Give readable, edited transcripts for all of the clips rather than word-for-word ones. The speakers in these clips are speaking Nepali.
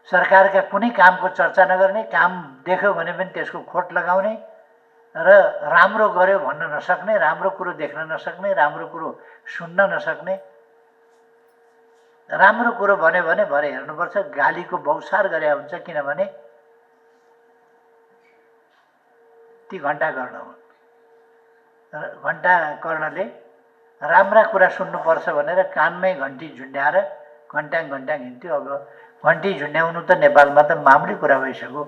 सरकारका कुनै कामको चर्चा नगर्ने, काम देख्यो भने पनि त्यसको खोट लगाउने र राम्रो गर्यो भन्न नसक्ने, राम्रो कुरो देख्न नसक्ने, राम्रो कुरो सुन्न नसक्ने। राम्रो कुरो भन्यो भने भरे हेर्नुपर्छ, गालीको बौसार गरे हुन्छ, किनभने ती घण्टा कर्ण हुन्। घण्टा कर्णले राम्रा कुरा सुन्नुपर्छ भनेर कानमै घन्टी झुन्ड्याएर घन्ट्याङ घन्ट्याङ हिँड्थ्यो। अब घन्टी झुन्ड्याउनु त नेपालमा त मामुली कुरा भइसक्यो।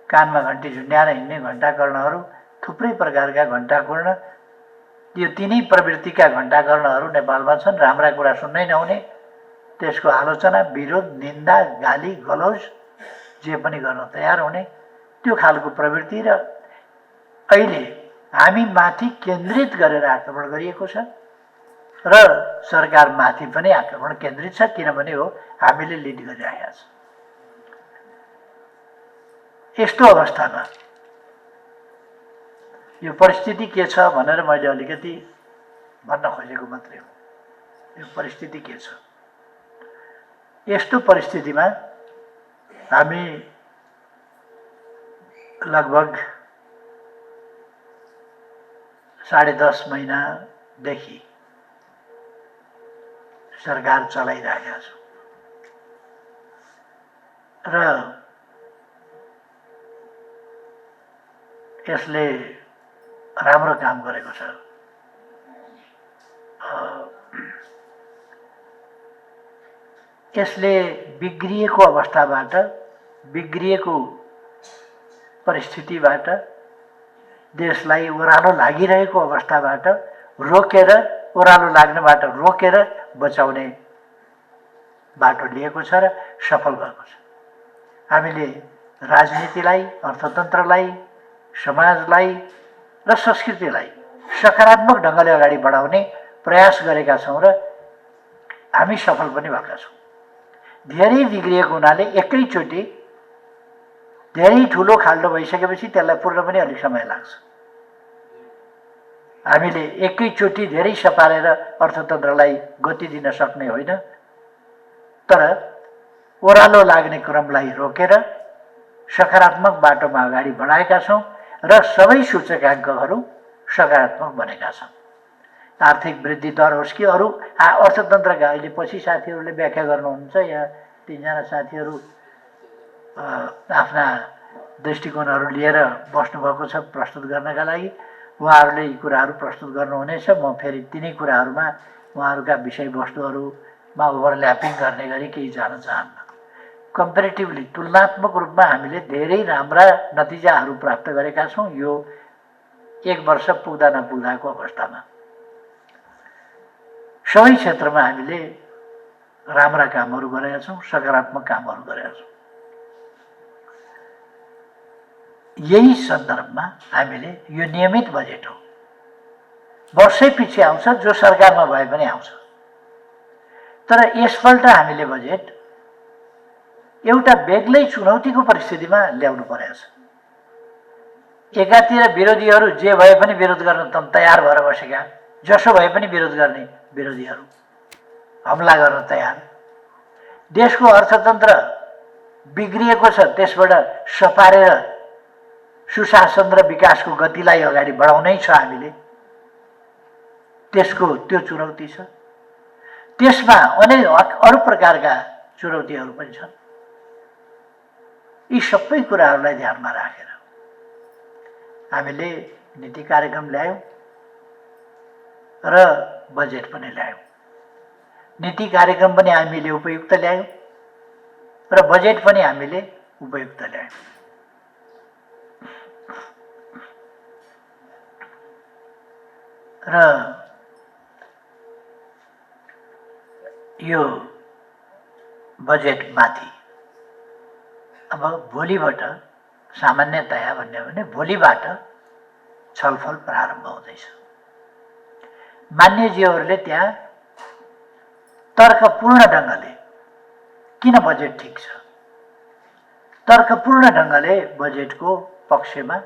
कानमा घन्टी झुन्ड्याएर हिँड्ने घण्टाकर्णहरू थुप्रै प्रकारका घण्टाकर्ण, यो तिनै प्रवृत्तिका घण्टाकर्णहरू नेपालमा छन्। राम्रा कुरा सुन्नै नहुने, त्यसको आलोचना, विरोध, निन्दा, गाली गलौज जे पनि गर्न तयार हुने, त्यो खालको प्रवृत्ति। र अहिले हामी माथि केन्द्रित गरेर आक्रमण गरिएको छ र सरकार माथि पनि आक्रमण केन्द्रित छ, किनभने हो हामीले लिड गरिरहेका छौँ। यस्तो अवस्थामा यो परिस्थिति के छ भनेर मैले अलिकति भन्न खोजेको मात्रै हो। यो परिस्थिति के छ? यस्तो परिस्थितिमा हामी लगभग 10.5 महिनादेखि सरकार चलाइरहेका छौँ र यसले राम्रो काम गरेको छ। यसले बिग्रिएको अवस्थाबाट, बिग्रिएको परिस्थितिबाट, देशलाई ओह्रालो लागिरहेको अवस्थाबाट रोकेर, ओह्रालो लाग्नबाट रोकेर बचाउने बाटो लिएको छ र सफल भएको छ। हामीले राजनीतिलाई, अर्थतन्त्रलाई, समाजलाई र संस्कृतिलाई सकारात्मक ढङ्गले अगाडि बढाउने प्रयास गरेका छौँ र हामी सफल पनि भएका छौँ। धेरै बिग्रिएको हुनाले एकैचोटि धेरै ठुलो खाल्डो भइसकेपछि त्यसलाई पुर्न पनि अलिक समय लाग्छ। हामीले एकैचोटि धेरै सपारेर अर्थतन्त्रलाई गति दिन सक्ने होइन, तर ओह्रालो लाग्ने क्रमलाई रोकेर सकारात्मक बाटोमा अगाडि बढाएका छौँ र सबै सूचकाङ्कहरू सकारात्मक बनेका छन्। आर्थिक वृद्धि दर होस् कि अरू अर्थतन्त्रका, अहिले पछि साथीहरूले व्याख्या गर्नुहुन्छ, यहाँ 3जना साथीहरू आफ्ना दृष्टिकोणहरू लिएर बस्नुभएको छ प्रस्तुत गर्नका लागि। उहाँहरूले यी कुराहरू प्रस्तुत गर्नुहुनेछ। म फेरि तिनै कुराहरूमा उहाँहरूका विषयवस्तुहरूमा ओभरल्यापिङ गर्ने गरी केही जान चाहन्न। कम्पेरिटिभली, तुलनात्मक रूपमा हामीले धेरै राम्रा नतिजाहरू प्राप्त गरेका छौँ यो 1 वर्ष पुग्दा नपुग्दाको अवस्थामा। सबै क्षेत्रमा हामीले राम्रा कामहरू गरेका छौँ, सकारात्मक कामहरू गरेका छौँ। यही सन्दर्भमा हामीले यो नियमित बजेट हो, वर्षै पछि आउँछ, जो सरकारमा भए पनि आउँछ। तर यसपल्ट हामीले बजेट एउटा बेग्लै चुनौतीको परिस्थितिमा ल्याउनु परेको छ। एकातिर विरोधीहरू जे भए पनि विरोध गर्न तयार भएर बसेका, जसो भए पनि विरोध गर्ने विरोधीहरू हमला गर्न तयार। देशको अर्थतन्त्र बिग्रिएको छ, त्यसबाट सपारेर सुशासन र विकासको गतिलाई अगाडि बढाउनै छ हामीले। त्यसको त्यो चुनौती छ। त्यसमा अनेक अरू प्रकारका चुनौतीहरू पनि छन्। यी सबै कुराहरूलाई ध्यानमा राखेर हामीले नीति कार्यक्रम ल्यायौँ र बजेट पनि ल्यायौँ। नीति कार्यक्रम पनि हामीले उपयुक्त ल्यायौँ र बजेट पनि हामीले उपयुक्त ल्यायौँ। र यो बजेटमाथि अब भोलिबाट सामान्यतया भन्यो भने भोलिबाट छलफल प्रारम्भ हुँदैछ। मान्यज्यूहरूले त्यहाँ तर्कपूर्ण ढङ्गले किन बजेट ठिक छ, तर्कपूर्ण ढङ्गले बजेटको पक्षमा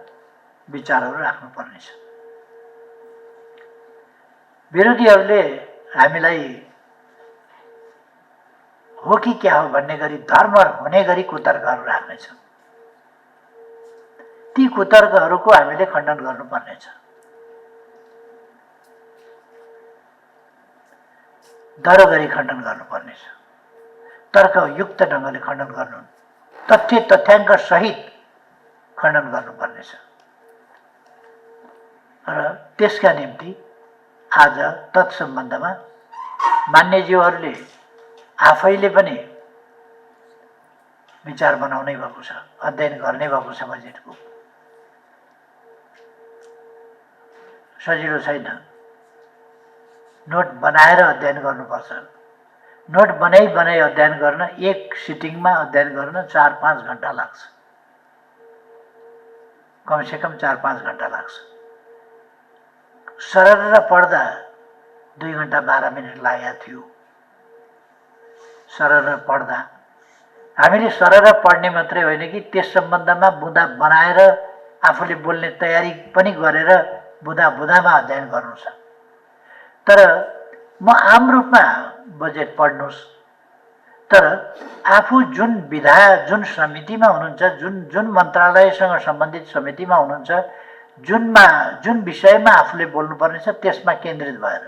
विचारहरू राख्नुपर्नेछ। विरोधीहरूले हामीलाई हो कि क्या हो भन्ने गरी धर्म हुने गरी कुतर्कहरू राख्नेछ। ती कुतर्कहरूको हामीले खण्डन गर्नुपर्नेछ। दह्रो गरी खण्डन गर्नुपर्नेछ। तर्कयुक्त ढङ्गले खण्डन गर्नु, तथ्य तथ्याङ्क सहित खण्डन गर्नुपर्नेछ। र त्यसका निम्ति आज तत्सम्बन्धमा मान्यज्यूहरूले आफैले पनि विचार बनाउनै भएको छ, अध्ययन गर्ने भएको छ। बजेटको सजिलो छैन। नोट बनाएर अध्ययन गर्नुपर्छ। नोट बनाई अध्ययन गर्न एक सिटिङमा अध्ययन गर्न 4-5 घण्टा लाग्छ। कमसेकम 4-5 घण्टा लाग्छ। सरर पढ्दा 2 घण्टा 12 मिनट लागेको थियो। सरर पढ्दा हामीले सरर पढ्ने मात्रै होइन कि त्यस सम्बन्धमा बुँदा बनाएर आफूले बोल्ने तयारी पनि गरेर बुँदामा अध्ययन गर्नु छ। तर म आम रूपमा बजेट पढ्नुस्, तर आफू जुन विधा, जुन समितिमा हुनुहुन्छ, जुन मन्त्रालयसँग सम्बन्धित समितिमा हुनुहुन्छ, जुन विषयमा आफूले बोल्नुपर्ने छ त्यसमा केन्द्रित भएर